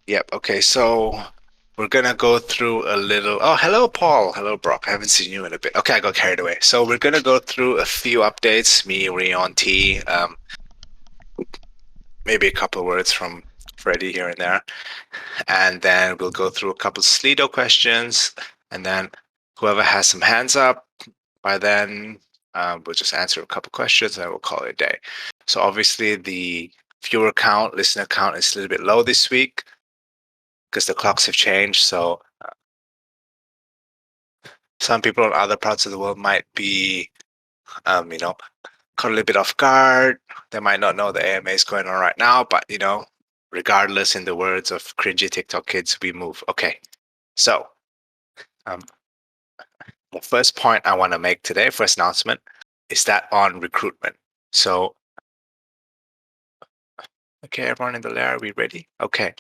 Yep. Okay. So we're gonna go through a little. Oh, hello, Paul. Hello, Brock. I haven't seen you in a bit. Okay, I got carried away. So we're gonna go through a few updates. Me, Rion, T. Maybe a couple words from Freddie here and there, and then we'll go through a couple Slido questions, and then whoever has some hands up by then, we'll just answer a couple questions, and we'll call it a day. So obviously the viewer count, listener count is a little bit low this week because the clocks have changed. So some people in other parts of the world might be, um, you know, caught a little bit off guard. They might not know the AMA is going on right now, but regardless, in the words of cringy TikTok kids, we move. Okay, so um, the first point I want to make today, first announcement, is that on recruitment. So, okay, everyone in the lair, are we ready? Okay.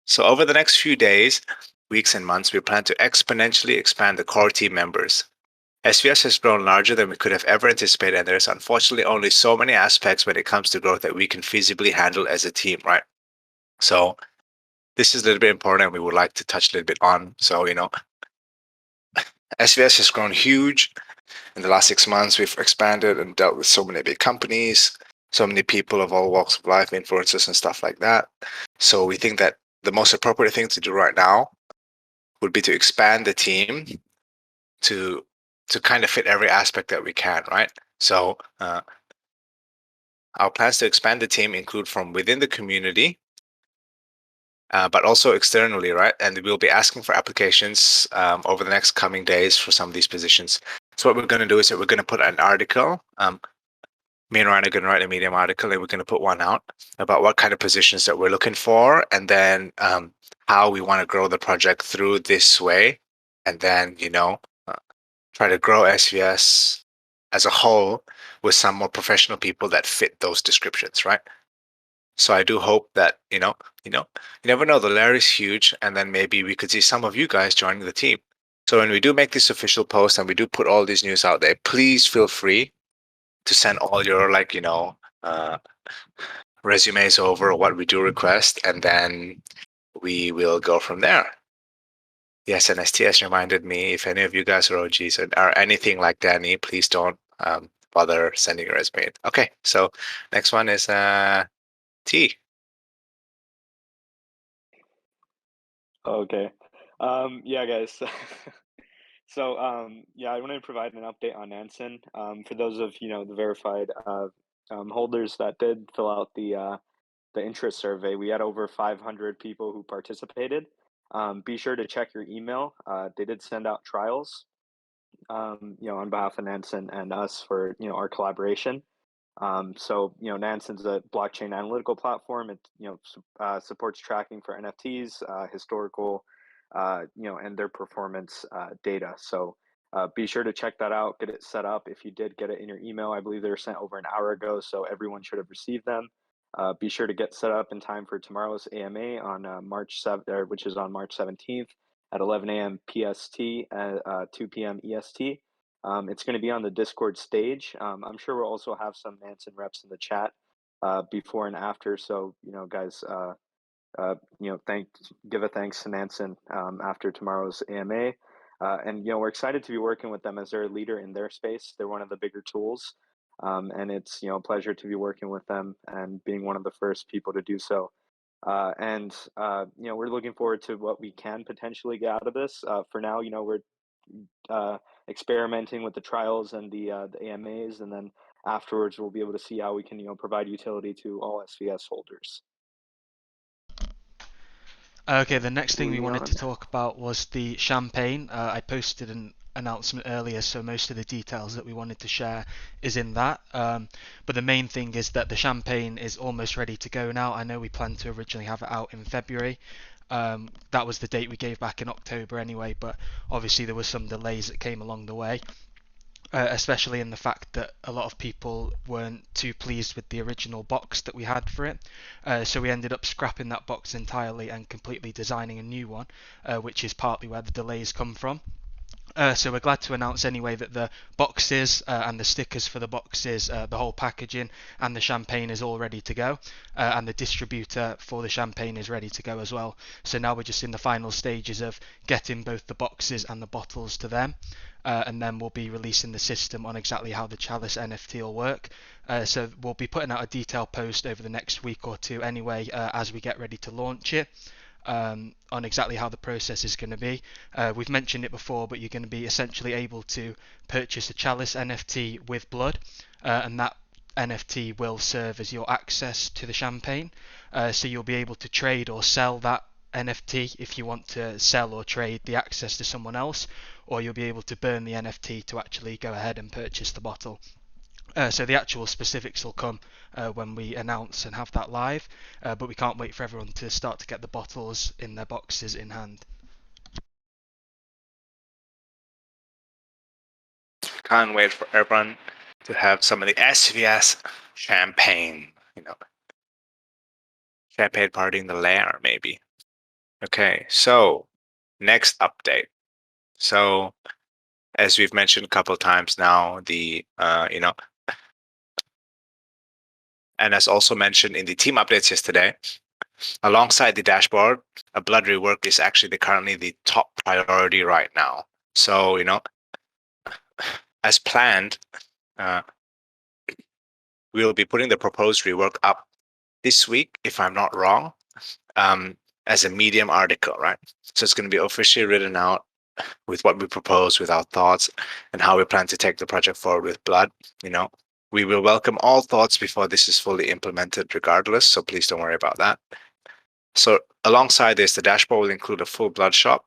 So over the next few days, weeks, and months, we plan to exponentially expand the core team members. SVS has grown larger than we could have ever anticipated, and there's unfortunately only so many aspects when it comes to growth that we can feasibly handle as a team, right? So this is a little bit important, and we would like to touch a little bit on. So, SVS has grown huge in the last 6 months. We've expanded and dealt with so many big companies, so many people of all walks of life, influencers and stuff like that. So we think that the most appropriate thing to do right now would be to expand the team to kind of fit every aspect that we can, right? So our plans to expand the team include from within the community, but also externally, right? And we'll be asking for applications over the next coming days for some of these positions. So what we're going to do is that we're going to put an article. Me and Ryan are going to write a Medium article, and we're going to put one out about what kind of positions that we're looking for, and then how we want to grow the project through this way, and then uh, try to grow SVS as a whole with some more professional people that fit those descriptions, right? So I do hope that you never know. The layer is huge, and then maybe we could see some of you guys joining the team. So when we do make this official post and we do put all these news out there, please feel free to send all your uh, resumes over what we do request, and then we will go from there. Yes, and STS reminded me, if any of you guys are OGs and are anything like Danny, please don't bother sending your resume. Okay, so next one is T. Okay. Yeah, guys. Yeah, I want to provide an update on Nansen. For those of the verified holders that did fill out the interest survey, we had over 500 people who participated. Be sure to check your email. They did send out trials, on behalf of Nansen and us for our collaboration. Nansen's a blockchain analytical platform. It supports tracking for NFTs, historical, and their performance data. So be sure to check that out. Get it set up. If you did get it in your email, I believe they were sent over an hour ago, so everyone should have received them. Be sure to get set up in time for tomorrow's AMA on March 7th, which is on March 17th at 11 a.m. PST, 2 p.m. EST. It's going to be on the Discord stage. I'm sure we'll also have some Manson reps in the chat before and after. So, guys, give a thanks to Nansen after tomorrow's AMA. And we're excited to be working with them as their leader in their space. They're one of the bigger tools, and it's a pleasure to be working with them and being one of the first people to do so. We're looking forward to what we can potentially get out of this. For now, we're uh, experimenting with the trials and the AMAs, and then afterwards we'll be able to see how we can provide utility to all SVS holders. Okay, the next thing we wanted to Leon. talk about was the champagne. I posted an announcement earlier, so most of the details that we wanted to share is in that. But the main thing is that the champagne is almost ready to go now. I know we planned to originally have it out in February. That was the date we gave back in October anyway, but obviously there were some delays that came along the way. Especially in the fact that a lot of people weren't too pleased with the original box that we had for it. So we ended up scrapping that box entirely and completely designing a new one, which is partly where the delays come from. So we're glad to announce anyway that the boxes and the stickers for the boxes, the whole packaging and the champagne is all ready to go, and the distributor for the champagne is ready to go as well. So now we're just in the final stages of getting both the boxes and the bottles to them, and then we'll be releasing the system on exactly how the Chalice NFT will work. So we'll be putting out a detailed post over the next week or two anyway, as we get ready to launch it. On exactly how the process is going to be. We've mentioned it before, but you're going to be essentially able to purchase a Chalice NFT with blood, and that NFT will serve as your access to the champagne. So you'll be able to trade or sell that NFT if you want to sell or trade the access to someone else, or you'll be able to burn the NFT to actually go ahead and purchase the bottle. So the actual specifics will come when we announce and have that live, but we can't wait for everyone to start to get the bottles in their boxes in hand. Can't wait for everyone to have some of the SVS champagne. Champagne party in the lair, maybe. Okay, so next update. So as we've mentioned a couple of times now, and as also mentioned in the team updates yesterday, alongside the dashboard, a blood rework is actually currently the top priority right now. So, as planned, we'll be putting the proposed rework up this week, if I'm not wrong, as a Medium article, right? So it's going to be officially written out with what we propose, with our thoughts, and how we plan to take the project forward with blood. We will welcome all thoughts before this is fully implemented regardless, so please don't worry about that. So alongside this, the dashboard will include a full blood shop,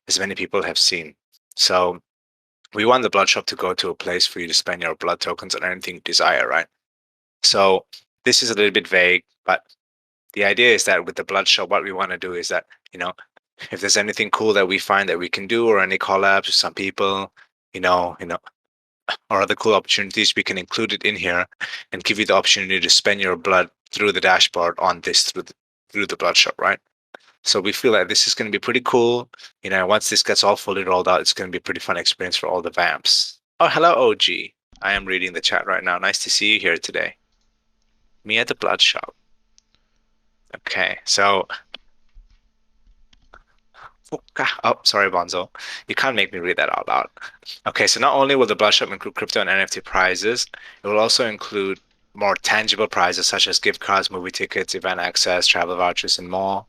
as many people have seen. So we want the blood shop to go to a place for you to spend your blood tokens on anything you desire, right? So this is a little bit vague, but the idea is that with the blood shop, what we want to do is that, if there's anything cool that we find that we can do, or any collabs with some people, or other cool opportunities, we can include it in here and give you the opportunity to spend your blood through the dashboard on this through the blood shop, right? So we feel like this is going to be pretty cool. Once this gets all fully rolled out, it's going to be a pretty fun experience for all the vamps. Oh, hello, OG. I am reading the chat right now. Nice to see you here today. Me at the blood shop. Okay, so oh, sorry, Bonzo. You can't make me read that out loud. Okay, so not only will the blood shop include crypto and NFT prizes, it will also include more tangible prizes such as gift cards, movie tickets, event access, travel vouchers, and more,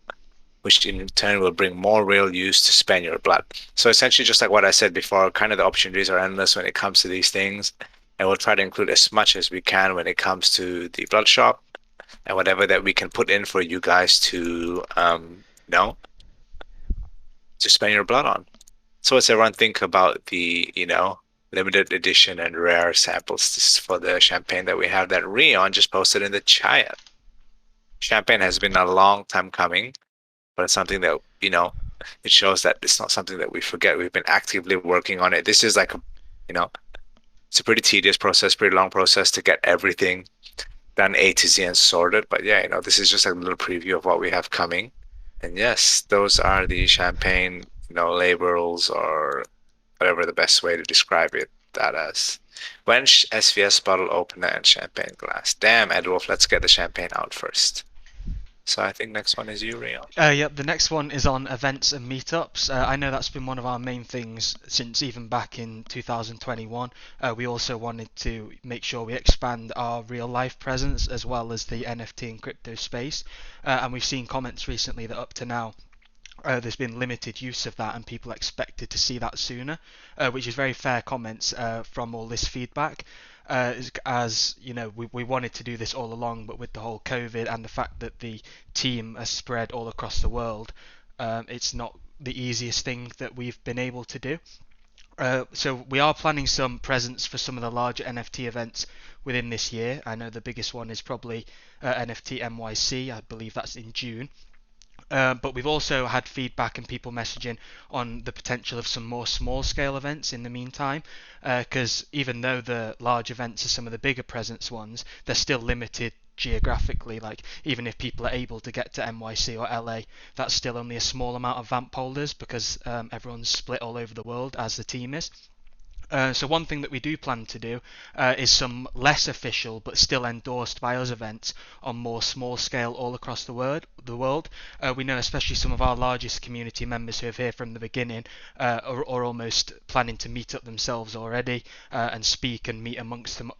which in turn will bring more real use to spend your blood. So essentially, just like what I said before, kind of the opportunities are endless when it comes to these things, and we'll try to include as much as we can when it comes to the blood shop and whatever that we can put in for you guys to, to spend your blood on. So what's everyone think about the, limited edition and rare samples for the champagne that we have that Rion just posted in the chat? Champagne has been a long time coming, but it's something that, it shows that it's not something that we forget. We've been actively working on it. This is like, it's a pretty tedious process, pretty long process to get everything done A to Z and sorted. But yeah, this is just a little preview of what we have coming. And yes, those are the champagne, labels, or whatever the best way to describe it that as. When SVS bottle opener and champagne glass. Damn, Edwolf, let's get the champagne out first. So I think next one is you, Rion. Yep, the next one is on events and meetups. I know that's been one of our main things since even back in 2021. We also wanted to make sure we expand our real life presence as well as the NFT and crypto space. And we've seen comments recently that up to now there's been limited use of that and people expected to see that sooner, which is very fair comments from all this feedback. As we wanted to do this all along, but with the whole COVID and the fact that the team has spread all across the world, it's not the easiest thing that we've been able to do. So we are planning some presence for some of the larger NFT events within this year. I know the biggest one is probably NFT NYC. I believe that's in June. But we've also had feedback and people messaging on the potential of some more small-scale events in the meantime, because even though the large events are some of the bigger presence ones, they're still limited geographically. Like even if people are able to get to NYC or LA, that's still only a small amount of Vamp holders because everyone's split all over the world as the team is. So one thing that we do plan to do is some less official but still endorsed by us events on more small scale all across the world. We know especially some of our largest community members who have here from the beginning are almost planning to meet up themselves already and speak and meet amongst them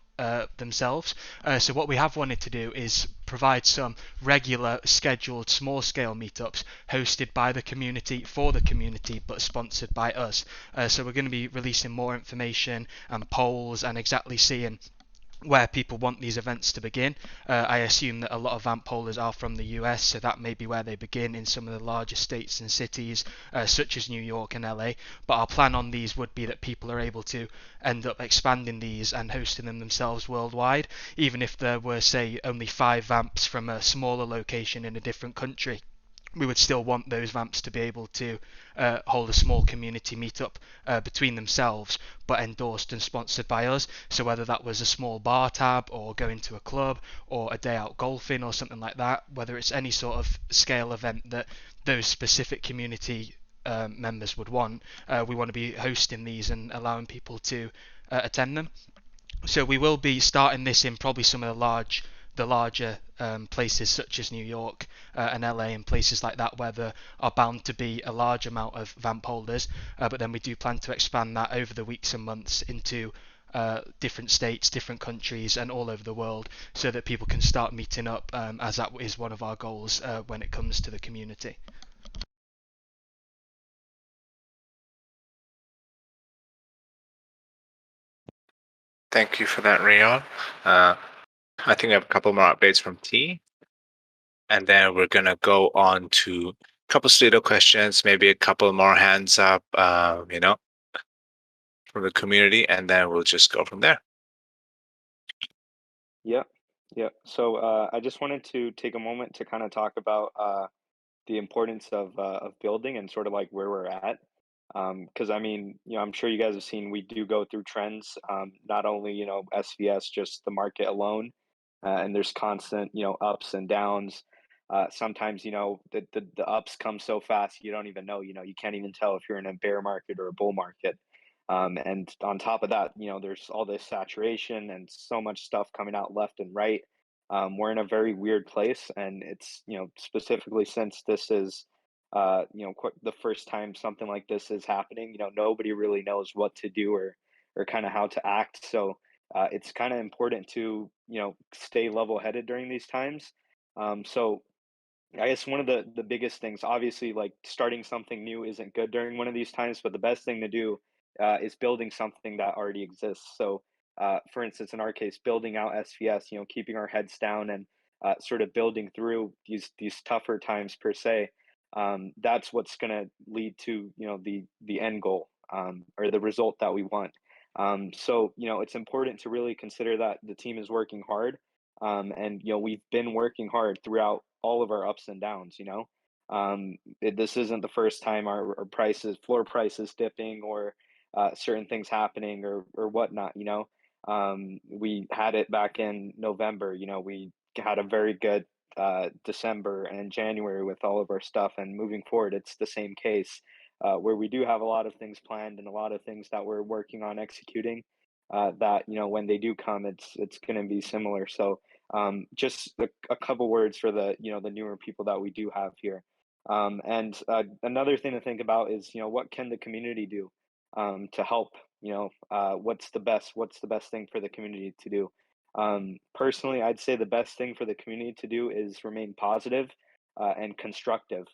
themselves. So what we have wanted to do is provide some regular scheduled small scale meetups hosted by the community for the community but sponsored by us. So we're going to be releasing more information and polls and exactly seeing where people want these events to begin. I assume that a lot of Vamp holders are from the US, so that may be where they begin in some of the larger states and cities, such as New York and LA. But our plan on these would be that people are able to end up expanding these and hosting them themselves worldwide, even if there were, say, only 5 Vamps from a smaller location in a different country. We would still want those Vamps to be able to hold a small community meetup between themselves, but endorsed and sponsored by us. So whether that was a small bar tab or going to a club or a day out golfing or something like that, whether it's any sort of scale event that those specific community members would want, we want to be hosting these and allowing people to attend them. So we will be starting this in probably some of the larger places such as New York and LA and places like that where there are bound to be a large amount of Vamp holders, but then we do plan to expand that over the weeks and months into different states, different countries, and all over the world, so that people can start meeting up, as that is one of our goals when it comes to the community. Thank you for that, Rayon. I think we have a couple more updates from T, and then we're gonna go on to a couple Slido questions, maybe a couple more hands up, from the community, and then we'll just go from there. Yeah, yeah. So I just wanted to take a moment to kind of talk about the importance of building and sort of like where we're at. Because I mean, I'm sure you guys have seen we do go through trends. Not only SVS, just the market alone, and there's constant ups and downs. Sometimes the ups come so fast you don't even know. You can't even tell if you're in a bear market or a bull market. And on top of that, there's all this saturation and so much stuff coming out left and right. We're in a very weird place, and it's specifically since this is the first time something like this is happening. Nobody really knows what to do or kind of how to act. So it's kind of important to stay level headed during these times. So I guess one of the biggest things, obviously, like starting something new isn't good during one of these times, but the best thing to do is building something that already exists. So, for instance, in our case, building out SVS, keeping our heads down and sort of building through these tougher times per se. That's what's going to lead to the end goal, or the result that we want. So it's important to really consider that the team is working hard, and we've been working hard throughout all of our ups and downs. This isn't the first time our floor prices dipping, or certain things happening, or whatnot. We had it back in November. We had a very good December and January with all of our stuff, and moving forward, it's the same case, where we do have a lot of things planned and a lot of things that we're working on executing. That when they do come, it's going to be similar. So just a couple words for the newer people that we do have here. And another thing to think about is what can the community do to help. What's the best thing for the community to do. Personally, I'd say the best thing for the community to do is remain positive and constructive.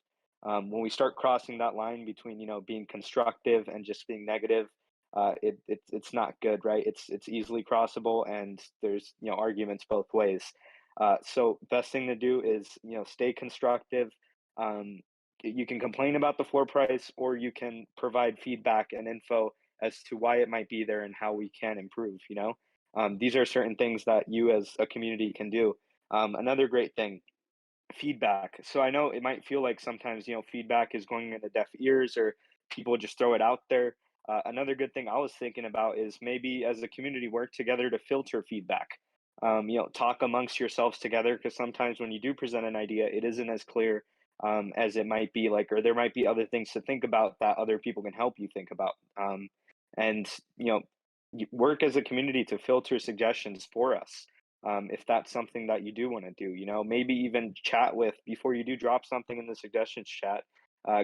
When we start crossing that line between being constructive and just being negative, it's not good, right? It's easily crossable, and there's arguments both ways. So best thing to do is stay constructive. Um, you can complain about the floor price, or you can provide feedback and info as to why it might be there and how we can improve. These are certain things that you as a community can do. Another great thing feedback. So I know it might feel like sometimes, feedback is going into deaf ears or people just throw it out there. Another good thing I was thinking about is maybe as a community work together to filter feedback. Talk amongst yourselves together, because sometimes when you do present an idea, it isn't as clear as it might be, like, or there might be other things to think about that other people can help you think about. And work as a community to filter suggestions for us, if that's something that you do want to do. Maybe even chat with, before you do drop something in the suggestions chat,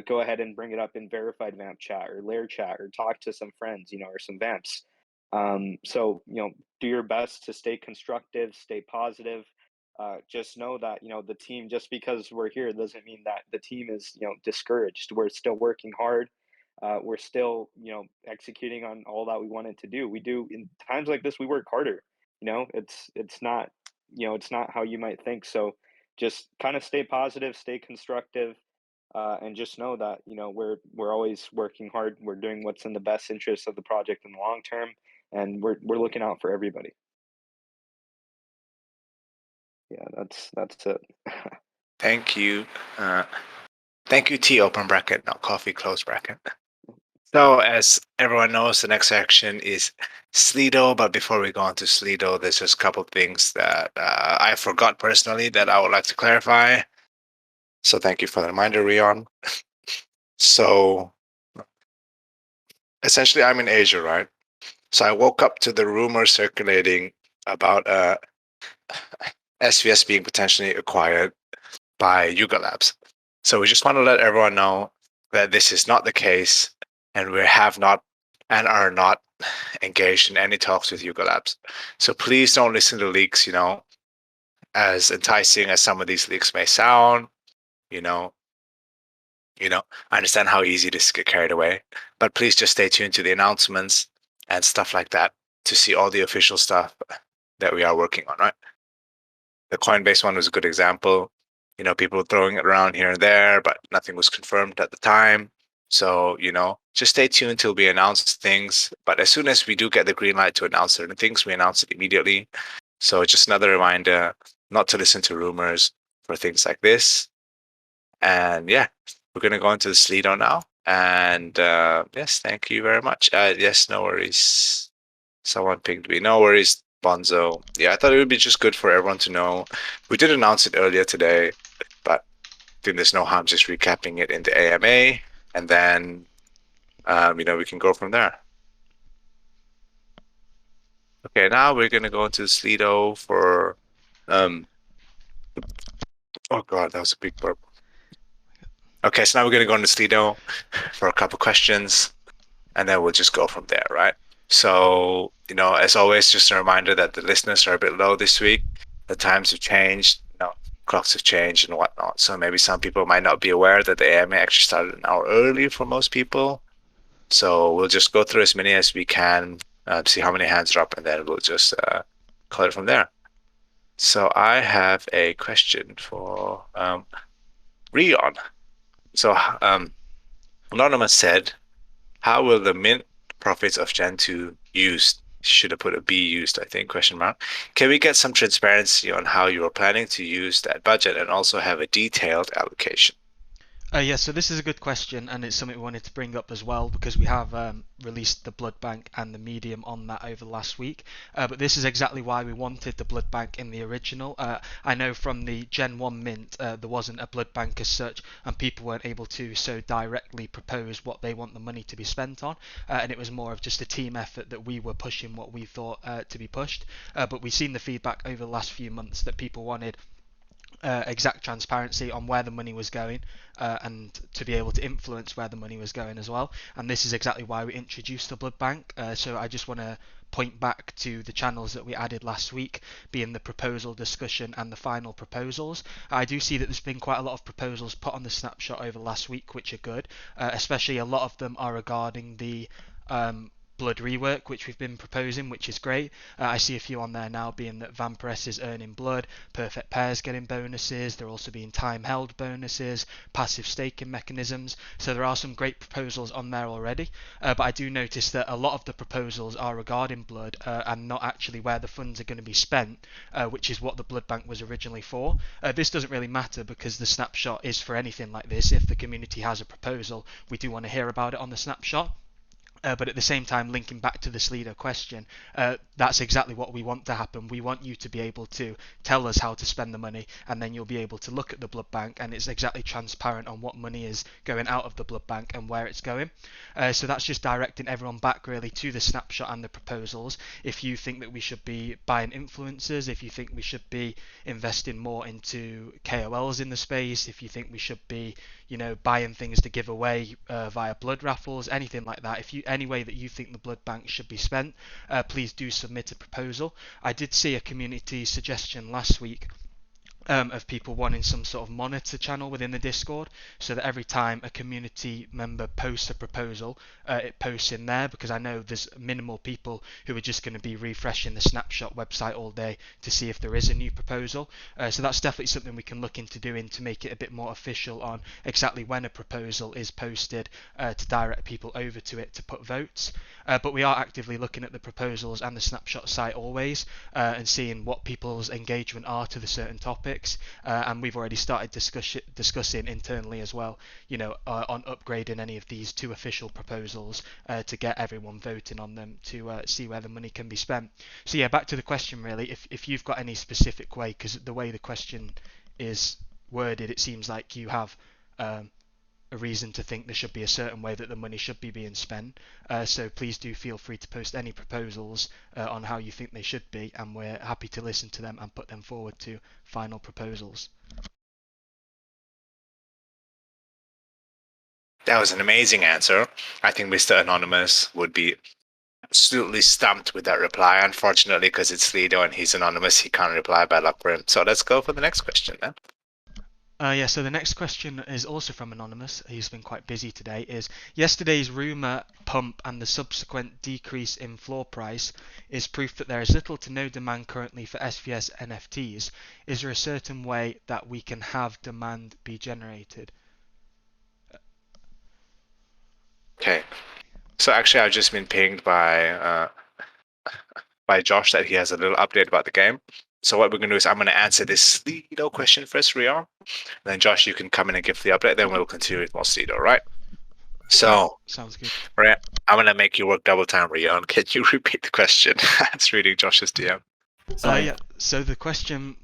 go ahead and bring it up in verified vamp chat or lair chat, or talk to some friends, or some vamps. So do your best to stay constructive, stay positive. Just know that the team, just because we're here doesn't mean that the team is discouraged. We're still working hard. We're still executing on all that we wanted to do. We do, in times like this, we work harder. It's not, it's not how you might think. So just kind of stay positive, stay constructive, and just know that we're always working hard. We're doing what's in the best interest of the project in the long term, and we're looking out for everybody. Yeah, that's it. Thank you. Thank you, T open bracket, not coffee close bracket. So as everyone knows, the next section is Slido. But before we go on to Slido, there's just a couple things that I forgot personally that I would like to clarify. So thank you for the reminder, Rion. So essentially, I'm in Asia, right? So I woke up to the rumor circulating about SVS being potentially acquired by Yuga Labs. So we just want to let everyone know that this is not the case, and we have not and are not engaged in any talks with Yuga Labs. So please don't listen to leaks, as enticing as some of these leaks may sound. you know, I understand how easy it is to get carried away, but please just stay tuned to the announcements and stuff like that to see all the official stuff that we are working on, right? The Coinbase one was a good example. People throwing it around here and there, but nothing was confirmed at the time. So, just stay tuned till we announce things. But as soon as we do get the green light to announce certain things, we announce it immediately. So just another reminder not to listen to rumors for things like this. And yeah, we're going to go into the Slido now. And yes, thank you very much. Yes, no worries. Someone pinged me. No worries, Bonzo. Yeah, I thought it would be just good for everyone to know. We did announce it earlier today, but I think there's no harm just recapping it in the AMA, and then we can go from there. Okay, now we're gonna go into Slido for oh god, that was a big burp. Okay, so now we're gonna go into Slido for a couple questions, and then we'll just go from there, right? So, as always, just a reminder that the listeners are a bit low this week. The times have changed, clocks have changed and whatnot. So maybe some people might not be aware that the AMA actually started an hour early for most people. So we'll just go through as many as we can, see how many hands are up, and then we'll just call it from there. So I have a question for Rion. So Anonymous said, how will the mint profits of Gen 2 used? Should have put a B used, I think, question mark. Can we get some transparency on how you are planning to use that budget and also have a detailed allocation? Yeah, so this is a good question, and it's something we wanted to bring up as well because we have released the blood bank and the medium on that over the last week. But this is exactly why we wanted the blood bank in the original. I know from the Gen 1 mint there wasn't a blood bank as such, and people weren't able to so directly propose what they want the money to be spent on, and it was more of just a team effort that we were pushing what we thought to be pushed. But we've seen the feedback over the last few months that people wanted exact transparency on where the money was going, and to be able to influence where the money was going as well. And this is exactly why we introduced the blood bank. So I just want to point back to the channels that we added last week, being the proposal discussion and the final proposals. I do see that there's been quite a lot of proposals put on the snapshot over last week, which are good, especially a lot of them are regarding the blood rework, which we've been proposing, which is great. I see a few on there now, being that Vampress is earning blood, perfect pairs getting bonuses, there are also being time held bonuses, passive staking mechanisms. So there are some great proposals on there already. But I do notice that a lot of the proposals are regarding blood and not actually where the funds are going to be spent, which is what the blood bank was originally for. This doesn't really matter because the snapshot is for anything like this. If the community has a proposal, we do want to hear about it on the snapshot. But at the same time, linking back to the Slido question, that's exactly what we want to happen. We want you to be able to tell us how to spend the money, and then you'll be able to look at the blood bank, and it's exactly transparent on what money is going out of the blood bank and where it's going. So that's just directing everyone back really to the snapshot and the proposals. If you think that we should be buying influencers, if you think we should be investing more into KOLs in the space, if you think we should be, buying things to give away via blood raffles, anything like that. If you any way that you think the blood bank should be spent, please do submit a proposal. I did see a community suggestion last week of people wanting some sort of monitor channel within the Discord, so that every time a community member posts a proposal, it posts in there, because I know there's minimal people who are just going to be refreshing the snapshot website all day to see if there is a new proposal. So that's definitely something we can look into doing to make it a bit more official on exactly when a proposal is posted, to direct people over to it to put votes. But we are actively looking at the proposals and the snapshot site always, and seeing what people's engagement are to the certain topics. And we've already started discussing internally as well, on upgrading any of these to official proposals to get everyone voting on them to see where the money can be spent. So yeah, back to the question really, if you've got any specific way, because the way the question is worded, it seems like you have a reason to think there should be a certain way that the money should be being spent. So please do feel free to post any proposals on how you think they should be, and we're happy to listen to them and put them forward to final proposals. That was an amazing answer. I think Mr. Anonymous would be absolutely stumped with that reply. Unfortunately, because it's Lido and he's anonymous, he can't reply, bad luck for him. So let's go for the next question then. So the next question is also from Anonymous. He's been quite busy today. Is yesterday's rumour pump and the subsequent decrease in floor price is proof that there is little to no demand currently for SVS NFTs. Is there a certain way that we can have demand be generated? Okay. So actually, I've just been pinged by Josh that he has a little update about the game. So what we're going to do is I'm going to answer this Slido question first, Rion. Then Josh, you can come in and give the update. Then we'll continue with more Slido, right? So, sounds good. Right, I'm going to make you work double time, Rion. Can you repeat the question? It's reading Josh's DM. Yeah. So the question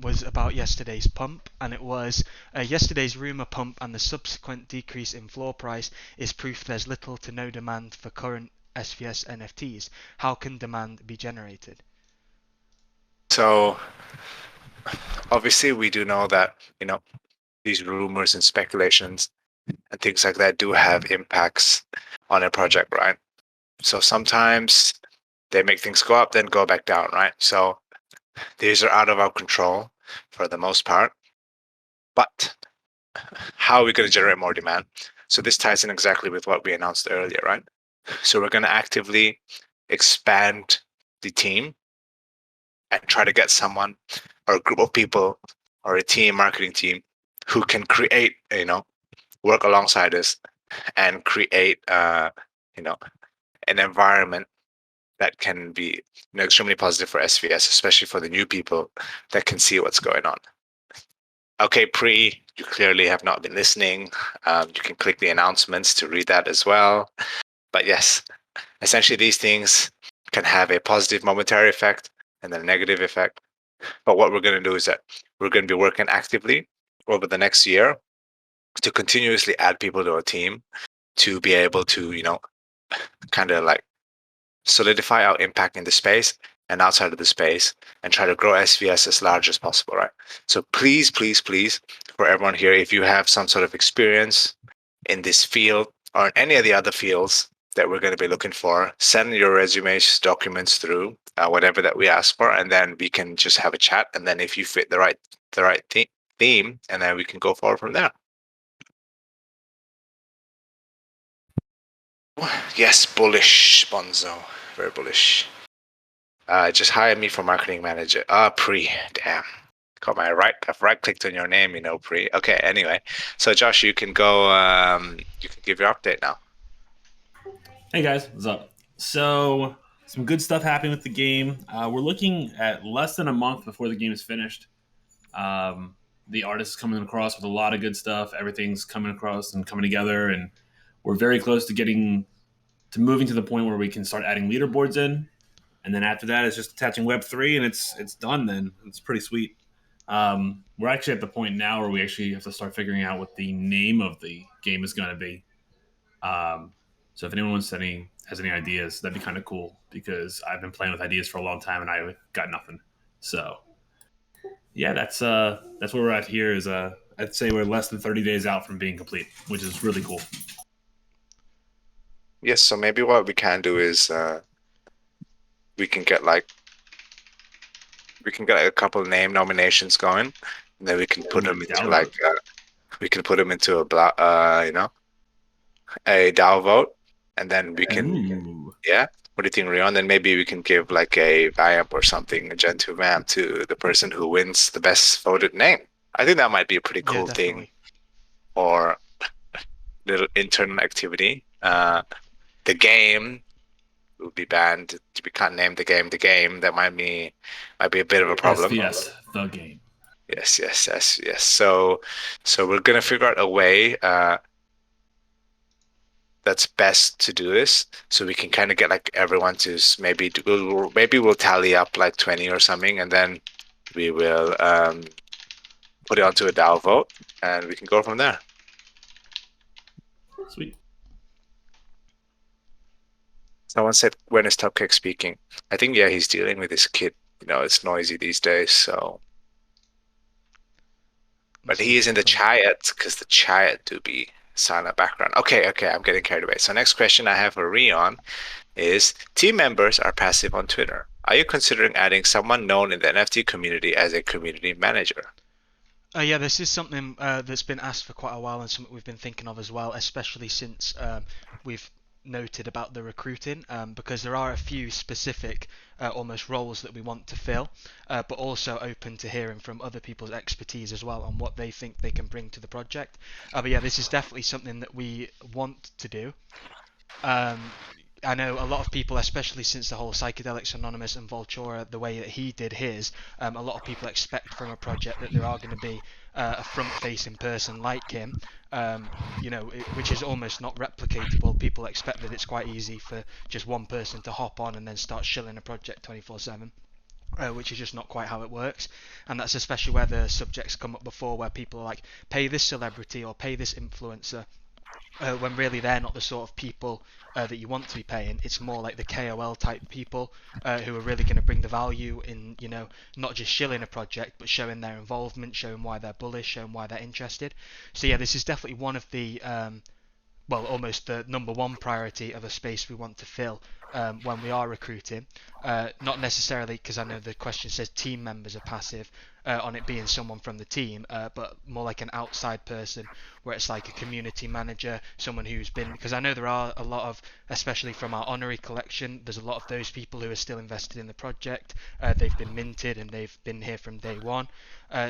was about yesterday's pump, and it was yesterday's rumour pump and the subsequent decrease in floor price is proof there's little to no demand for current SVS NFTs. How can demand be generated? So obviously we do know that, these rumors and speculations and things like that do have impacts on a project, right? So sometimes they make things go up, then go back down, right? So these are out of our control for the most part. But how are we going to generate more demand? So this ties in exactly with what we announced earlier, right? So we're going to actively expand the team and try to get someone or a group of people or a team, marketing team, who can create, work alongside us and create, an environment that can be, extremely positive for SVS, especially for the new people that can see what's going on. Okay, Pre, you clearly have not been listening. You can click the announcements to read that as well. But yes, essentially these things can have a positive momentary effect and then a negative effect. But what we're going to do is that we're going to be working actively over the next year to continuously add people to our team to be able to, kind of like solidify our impact in the space and outside of the space and try to grow SVS as large as possible, right? So please, please, please, for everyone here, if you have some sort of experience in this field or in any of the other fields that we're going to be looking for, send your resumes, documents through, whatever that we ask for, and then we can just have a chat. And then if you fit the right theme, and then we can go forward from there. Yes, bullish, Bonzo. Very bullish. Just hire me for marketing manager. Pre. Damn. Got my I've right clicked on your name, Pre. Okay, anyway. So Josh, you can go you can give your update now. Hey guys, what's up? So, some good stuff happening with the game. We're looking at less than a month before the game is finished. The artist is coming across with a lot of good stuff. Everything's coming across and coming together, and we're very close to moving to the point where we can start adding leaderboards in. And then after that, it's just attaching Web3, and it's done. Then it's pretty sweet. We're actually at the point now where we actually have to start figuring out what the name of the game is going to be. So if anyone has any ideas, that'd be kind of cool because I've been playing with ideas for a long time and I got nothing. So yeah, that's where we're at here. I'd say we're less than 30 days out from being complete, which is really cool. Yes, so maybe what we can do is we can get like a couple of name nominations going, and then we can put them into like we can put them into a a DAO vote, and then we can yeah. What do you think, Rion? Then maybe we can give like a Vamp or something, a Gen 2 Vamp to the person who wins the best voted name. I think that might be a pretty cool thing, or little internal activity. The game will be banned. We can't name the game the game. That might be a bit of a problem. SVS, the game. Yes. So we're gonna figure out a way that's best to do this, so we can kind of get like everyone to maybe we'll tally up like 20 or something, and then we will put it onto a DAO vote, and we can go from there. Sweet. Someone said, when is Topcake speaking? I think he's dealing with his kid. It's noisy these days, so. But he is in the chat because the chat do be silent background. Okay, I'm getting carried away. So next question I have for Rion is, team members are passive on Twitter. Are you considering adding someone known in the NFT community as a community manager? Yeah, this is something that's been asked for quite a while and something we've been thinking of as well, especially since we've noted about the recruiting, because there are a few specific almost roles that we want to fill, but also open to hearing from other people's expertise as well on what they think they can bring to the project. But yeah, this is definitely something that we want to do. I know a lot of people, especially since the whole Psychedelics Anonymous and Voltura, the way that he did his, a lot of people expect from a project that there are going to be a front-facing person like him, which is almost not replicatable. People expect that it's quite easy for just one person to hop on and then start shilling a project 24/7. Which is just not quite how it works, and that's especially where the subjects come up before, where people are like, pay this celebrity or pay this influencer, when really they're not the sort of people that you want to be paying. It's more like the KOL type people who are really going to bring the value in, not just shilling a project, but showing their involvement, showing why they're bullish, showing why they're interested. So yeah, this is definitely one of the almost the number one priority of a space we want to fill when we are recruiting. Not necessarily, because I know the question says team members are passive, on it being someone from the team, but more like an outside person, where it's like a community manager, someone who's been, because I know there are a lot of, especially from our honorary collection, there's a lot of those people who are still invested in the project. They've been minted and they've been here from day one.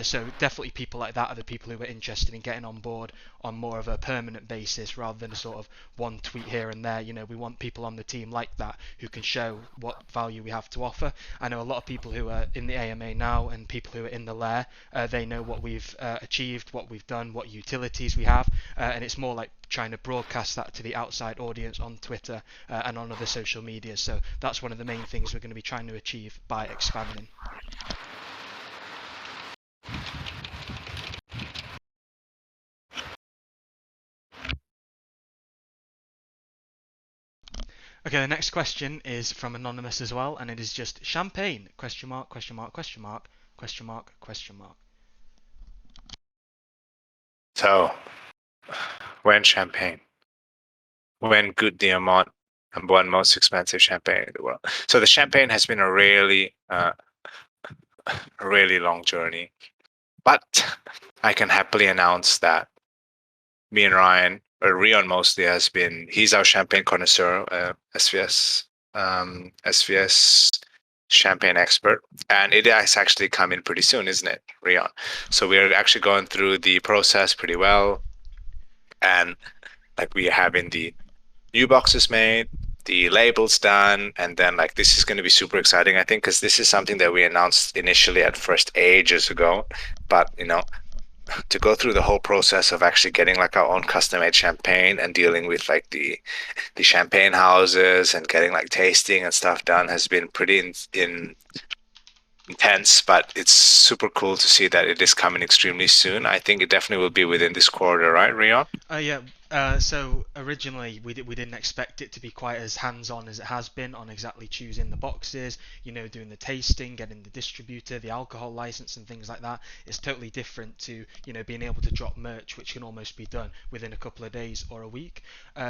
So definitely people like that are the people who are interested in getting on board on more of a permanent basis, rather than a sort of one tweet here and there. We want people on the team like that who can show what value we have to offer. I know a lot of people who are in the AMA now and people who are in the lair, they know what we've achieved, what we've done, what utilities we have, and it's more like trying to broadcast that to the outside audience on Twitter and on other social media. So that's one of the main things we're going to be trying to achieve by expanding. Okay, the next question is from Anonymous as well, and it is just champagne, question mark, question mark, question mark, question mark, question mark. So, when champagne? When Good Diamant, number one most expensive champagne in the world. So the champagne has been a really long journey, but I can happily announce that me and Ryan Rion mostly has been. He's our champagne connoisseur, SVS champagne expert, and it has actually come in pretty soon, isn't it, Rion? So we're actually going through the process pretty well, and like we are having the new boxes made, the labels done, and then like this is going to be super exciting, I think, because this is something that we announced initially at first ages ago, but to go through the whole process of actually getting like our own custom made champagne and dealing with like the champagne houses and getting like tasting and stuff done has been pretty intense, but it's super cool to see that it is coming extremely soon. I think it definitely will be within this quarter, right, Rion? Yeah. So originally we didn't expect it to be quite as hands-on as it has been on exactly choosing the boxes, doing the tasting, getting the distributor, the alcohol license and things like that. It's totally different to, being able to drop merch, which can almost be done within a couple of days or a week.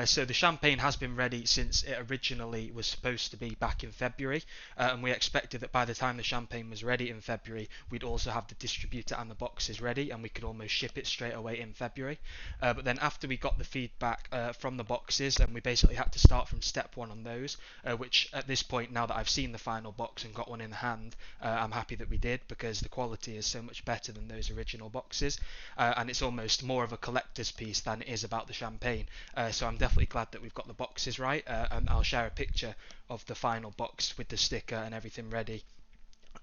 So the champagne has been ready since it originally was supposed to be back in February, and we expected that by the time the champagne was ready in February, we'd also have the distributor and the boxes ready, and we could almost ship it straight away in February. But then after we got the feedback from the boxes, and we basically had to start from step one on those, which at this point, now that I've seen the final box and got one in hand, I'm happy that we did, because the quality is so much better than those original boxes, and it's almost more of a collector's piece than it is about the champagne. So I'm definitely glad that we've got the boxes right, and I'll share a picture of the final box with the sticker and everything ready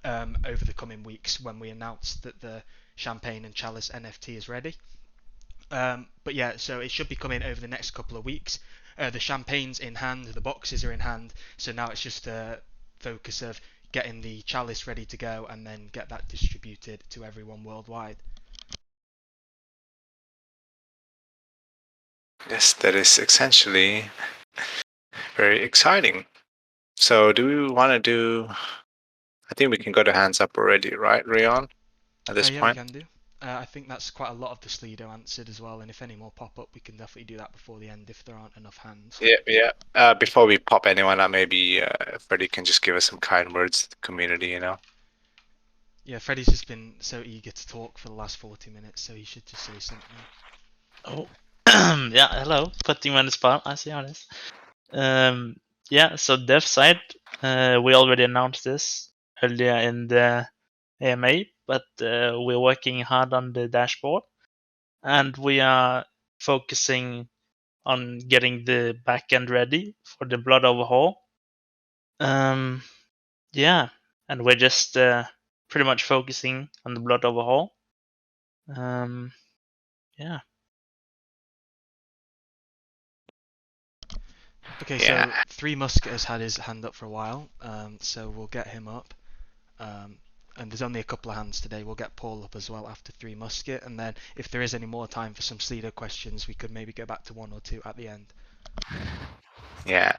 over the coming weeks when we announce that the champagne and chalice NFT is ready. But yeah, so it should be coming over the next couple of weeks. The champagne's in hand, the boxes are in hand, so now it's just a focus of getting the chalice ready to go and then get that distributed to everyone worldwide. Yes, that is essentially very exciting. So do we want to do... I think we can go to hands up already, right, Rion, at this Yeah, point? we can do. I think that's quite a lot of the Slido answered as well, and if any more pop up, we can definitely do that before the end if there aren't enough hands. Yeah. Before we pop anyone up, maybe Freddie can just give us some kind words to the community, Yeah, Freddie's just been so eager to talk for the last 40 minutes, so he should just say something. Oh, yeah. Hello, putting me on the spot. I see how it is. Yeah. So dev side, we already announced this earlier in the AMA, but we're working hard on the dashboard, and we are focusing on getting the backend ready for the blood overhaul. Yeah, and we're just pretty much focusing on the blood overhaul. Yeah. Okay, Yeah. so Three Musket has had his hand up for a while, so we'll get him up. And there's only a couple of hands today. We'll get Paul up as well after Three Musket, and then if there is any more time for some Slido questions, we could maybe go back to one or two at the end. Yeah.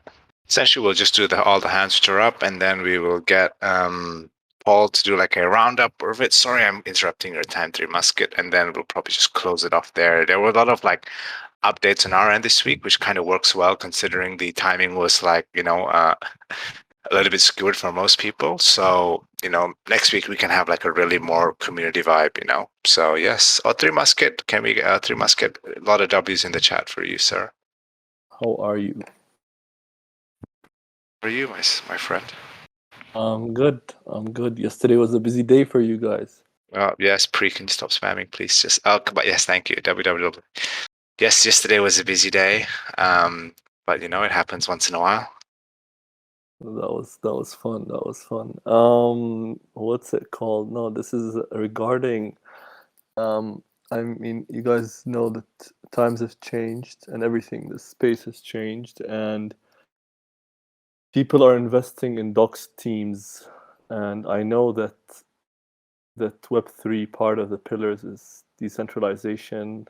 Essentially, we'll just do all the hands which are up, and then we will get Paul to do like a roundup of it. Sorry, I'm interrupting your time, Three Musket, and then we'll probably just close it off there. There were a lot of like updates on our end this week, which kind of works well considering the timing was like, a little bit skewed for most people. So, next week we can have like a really more community vibe, So yes. Oh, Three Musket, can we Three Musket, a lot of W's in the chat for you, sir. How are you? How are you, my friend? I'm good. Yesterday was a busy day for you guys. Yes, Pre, can you stop spamming, please? Just come on. Yes, thank you. www. Yes, yesterday was a busy day, but it happens once in a while. That was fun. What's it called? No, this is regarding. I mean, you guys know that times have changed and everything. The space has changed, and people are investing in docs teams. And I know that Web3 part of the pillars is decentralization,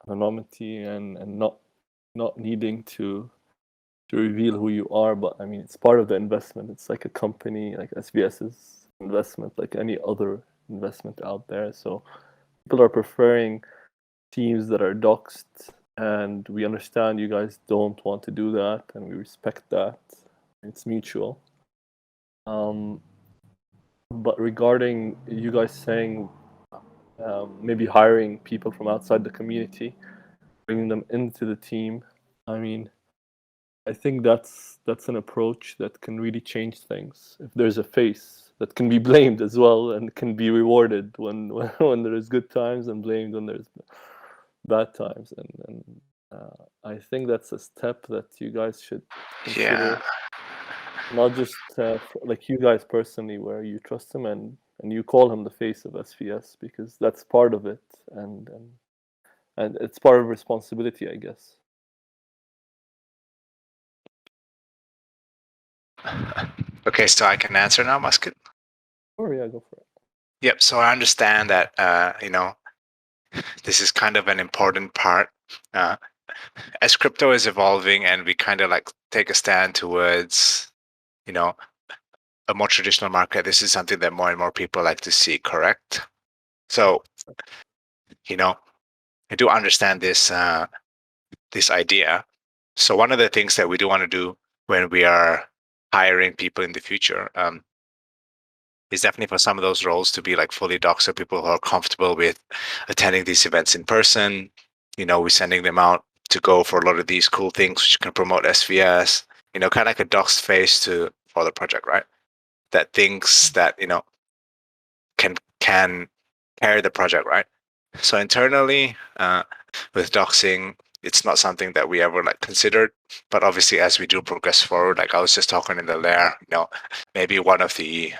anonymity, and not needing to reveal who you are. But I mean, it's part of the investment. It's like a company, like SVS's investment, like any other investment out there. So people are preferring teams that are doxed, and we understand you guys don't want to do that, and we respect that. It's mutual. But regarding you guys saying maybe hiring people from outside the community, bringing them into the team. I mean, I think that's an approach that can really change things. If there's a face that can be blamed as well and can be rewarded when there is good times and blamed when there's bad times, and I think that's a step that you guys should consider. Not just like you guys personally, where you trust him and you call him the face of SVS, because that's part of it, and it's part of responsibility, I guess. Okay, so I can answer now, Musket. Oh yeah, go for it. Yep. So I understand that this is kind of an important part. As crypto is evolving and we kind of like take a stand towards, a more traditional market, this is something that more and more people like to see, correct? So, I do understand this this idea. So one of the things that we do want to do when we are hiring people in the future is definitely for some of those roles to be like fully doxed, so people who are comfortable with attending these events in person. We're sending them out to go for a lot of these cool things which can promote SVS, kind of like a doxed face for the project, right? That thinks that, can carry the project, right? So internally, with doxing, it's not something that we ever like considered, but obviously as we do progress forward, like I was just talking in the lair, maybe one of the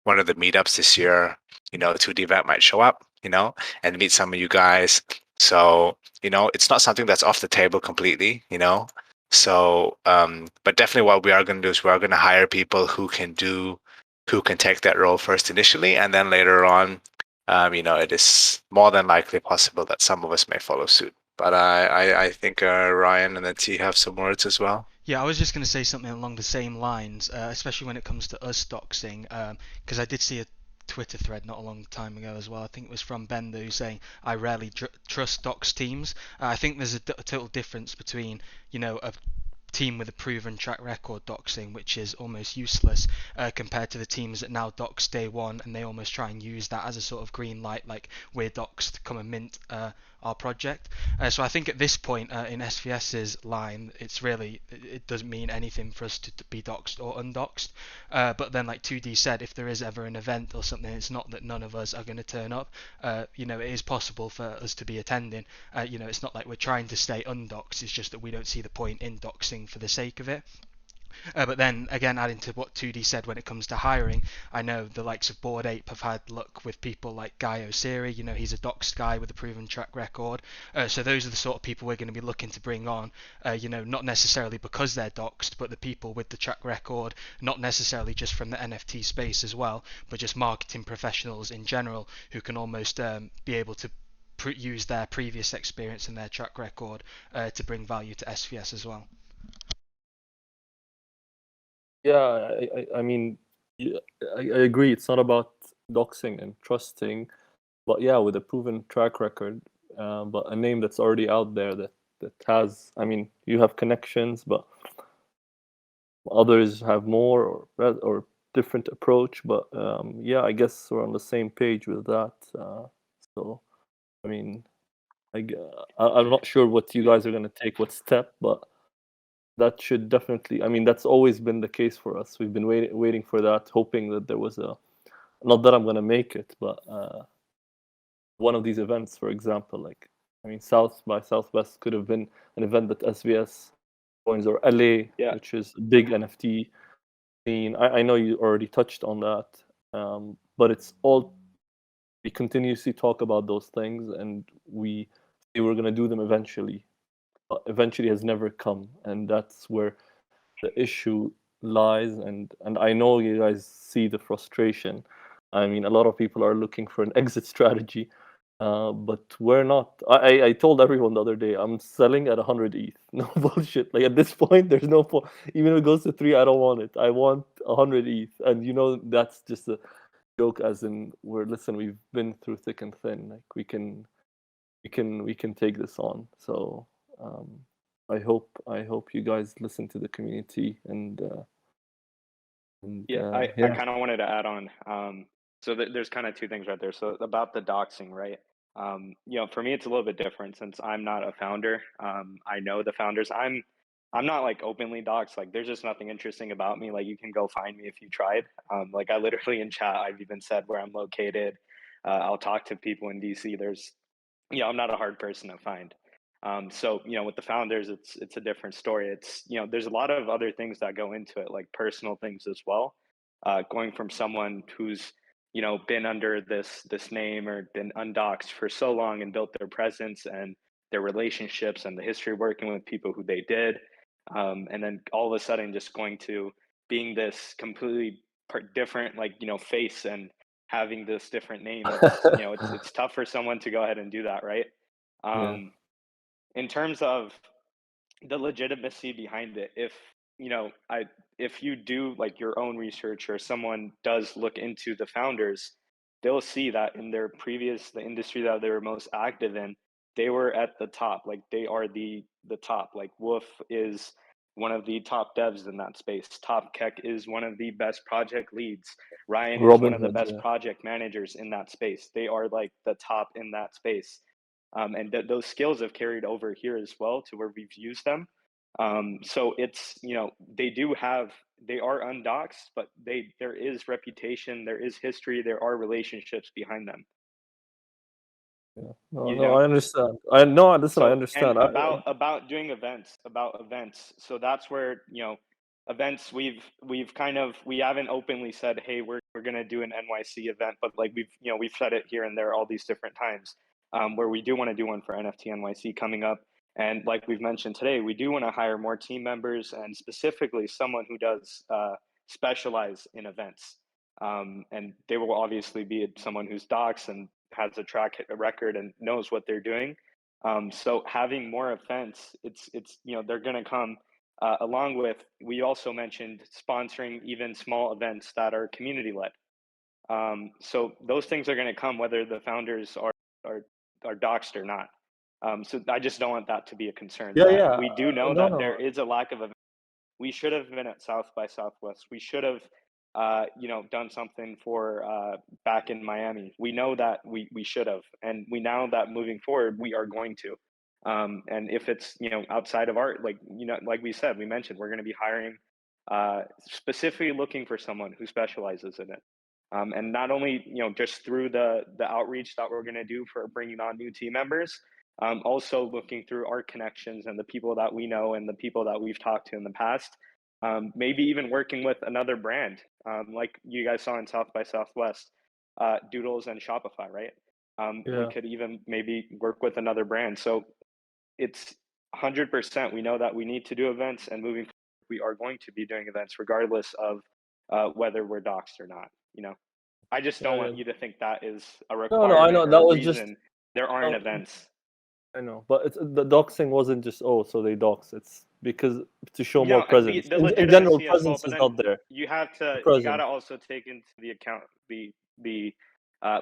meetups this year, 2D event might show up, and meet some of you guys. So, it's not something that's off the table completely, So, but definitely what we are going to do is we're going to hire people who can take that role first initially, and then later on, it is more than likely possible that some of us may follow suit. But I think Ryan and then T have some words as well. Yeah, I was just going to say something along the same lines, especially when it comes to us doxing, because I did see a Twitter thread not a long time ago as well. I think it was from Bender, who's saying, I rarely trust dox teams. I think there's a total difference between, a team with a proven track record doxing, which is almost useless, compared to the teams that now dox day one, and they almost try and use that as a sort of green light, like we're doxed, come and mint our project. So I think at this point in SVS's line, it doesn't mean anything for us to be doxed or undoxed. But then, like 2D said, if there is ever an event or something, it's not that none of us are going to turn up. It is possible for us to be attending. It's not like we're trying to stay undoxed. It's just that we don't see the point in doxing for the sake of it. But then again, adding to what 2D said when it comes to hiring, I know the likes of Bored Ape have had luck with people like Guy Osiri. He's a doxed guy with a proven track record. So those are the sort of people we're going to be looking to bring on. Not necessarily because they're doxed, but the people with the track record, not necessarily just from the NFT space as well, but just marketing professionals in general who can almost be able to use their previous experience and their track record to bring value to SVS as well. Yeah, I mean, I agree. It's not about doxing and trusting, but yeah, with a proven track record, but a name that's already out there that has. I mean, you have connections, but others have more or different approach. But yeah, I guess we're on the same page with that. So, I mean, I'm not sure what you guys are gonna take, what step, but that should definitely. I mean, that's always been the case for us. We've been waiting for that, hoping that there was a. Not that I'm gonna make it, but one of these events, for example, like I mean, South by Southwest could have been an event that SVS joins, or LA, which is a big NFT scene. I know you already touched on that, but it's all we continuously talk about those things, and we say we're gonna do them eventually. But eventually has never come, and that's where the issue lies. And I know you guys see the frustration. I mean, a lot of people are looking for an exit strategy, but we're not. I told everyone the other day, I'm selling at 100 ETH. No bullshit. Like at this point, there's no point. Even if it goes to 3, I don't want it. I want 100 ETH, and that's just a joke. As in, we've been through thick and thin. Like we can take this on. So. I hope you guys listen to the community and I kind of wanted to add on. So there's kind of two things right there. So about the doxing, right? For me, it's a little bit different since I'm not a founder. I know the founders. I'm not like openly doxxed. Like, there's just nothing interesting about me. Like, you can go find me if you tried. Like, I literally in chat, I've even said where I'm located. I'll talk to people in DC. I'm not a hard person to find. So with the founders, it's a different story. There's a lot of other things that go into it, like personal things as well. Going from someone who's been under this name or been undoxed for so long and built their presence and their relationships and the history working with people who they did, and then all of a sudden just going to being this completely different face and having this different name. It's tough for someone to go ahead and do that, right? Yeah. In terms of the legitimacy behind it, if you do like your own research or someone does look into the founders, they'll see that in the industry that they were most active in, they were at the top. Like, they are the top. Like, Wolf is one of the top devs in that space. Top Keck is one of the best project leads. Ryan is one Robin of the Hood, best yeah. project managers in that space. They are like the top in that space. And those skills have carried over here as well to where we've used them. So it's they are undoxed, but there is reputation, there is history, there are relationships behind them. Yeah. You No, know? I understand. Listen, I So, understand. and about doing events, so that's where events, we haven't openly said, hey, we're gonna do an NYC event, but like we've said it here and there all these different times, where we do want to do one for NFT NYC coming up. And like we've mentioned today, we do want to hire more team members, and specifically someone who does specialize in events. And they will obviously be someone who's docs and has a track record and knows what they're doing. So having more events, it's they're going to come along with. We also mentioned sponsoring even small events that are community led. So those things are going to come whether the founders are doxed or not. So I just don't want that to be a concern. Yeah. We do know No, that no. there is a lack of events. We should have been at South by Southwest. We should have done something for back in Miami. We know that we should have, and we know that moving forward we are going to. And if it's outside of art, like we said, we mentioned we're going to be hiring, specifically looking for someone who specializes in it. And not only just through the outreach that we're going to do for bringing on new team members, also looking through our connections and the people that we know and the people that we've talked to in the past. Maybe even working with another brand, like you guys saw in South by Southwest, Doodles and Shopify, right? We could even maybe work with another brand. So it's 100%. We know that we need to do events, and moving forward, we are going to be doing events regardless of whether we're doxed or not. I just don't want you to think that is a requirement I know or that a was reason just. there aren't events. I know, but the doxing wasn't just so they dox. It's because to show more And presence. the In general, legitimacy as well, presence but is then not there. you got to also take into the account the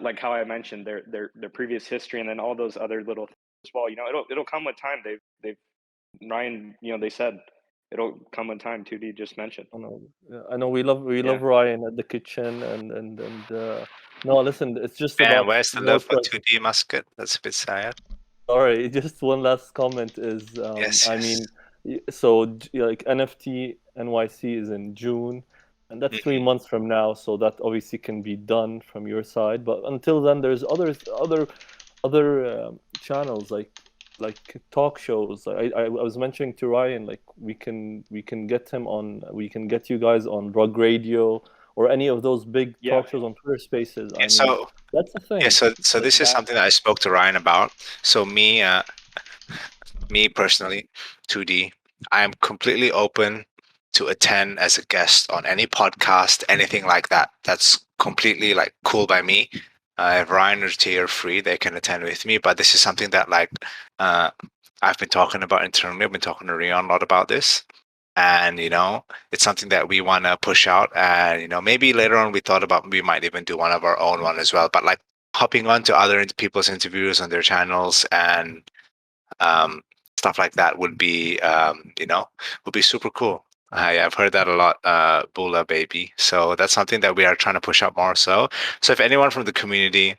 like how I mentioned their previous history, and then all those other little things as well. It'll come with time. They've Ryan, they said it'll come with time. 2D just mentioned. I know. We love Ryan at the kitchen and no, listen, it's just Man, about where's the more love for presence. 2D Musket? That's a bit sad. Sorry, just one last comment is, Yes, I yes. mean, so like NFT NYC is in June, and that's 3 months from now, so that obviously can be done from your side. But until then, there's other channels like talk shows. I was mentioning to Ryan, like we can get him on, we can get you guys on Rug Radio or any of those big talk shows on Twitter Spaces. I mean, So that's the thing. yeah, so this is something that I spoke to Ryan about. So me personally, 2D, I am completely open to attend as a guest on any podcast, anything like that. That's completely like cool by me. If Ryan or T are free, they can attend with me. But this is something that I've been talking about internally. I've been talking to Rion a lot about this. And it's something that we want to push out. And maybe later on we thought about we might even do one of our own one as well. But like hopping on to other people's interviews on their channels and stuff like that would be would be super cool. I've heard that a lot, Bula baby. So that's something that we are trying to push up more. So if anyone from the community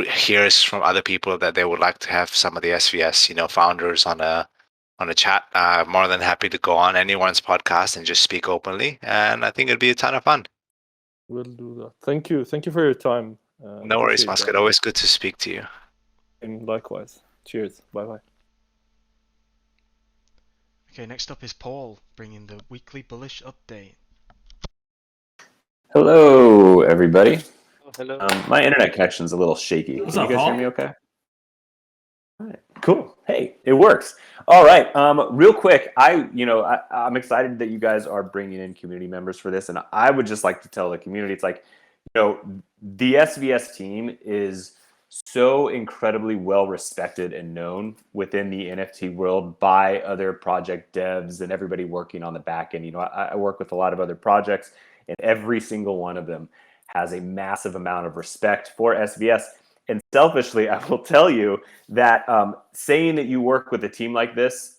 hears from other people that they would like to have some of the SVS, founders on a chat, more than happy to go on anyone's podcast and just speak openly. And I think it'd be a ton of fun. We'll do that. Thank you for your time. No worries, Muscat. Always good to speak to you. And likewise. Cheers. Bye. Okay, next up is Paul, bringing the weekly bullish update. Hello, everybody. Hello. My internet connection's a little shaky. What's Can up, you guys Paul? hear me okay? All right, cool. Hey, it works. All right. Real quick, I'm excited that you guys are bringing in community members for this, and I would just like to tell the community, it's like, the SVS team is so incredibly well respected and known within the NFT world by other project devs and everybody working on the back end. I work with a lot of other projects, and every single one of them has a massive amount of respect for SVS. And selfishly, I will tell you that saying that you work with a team like this,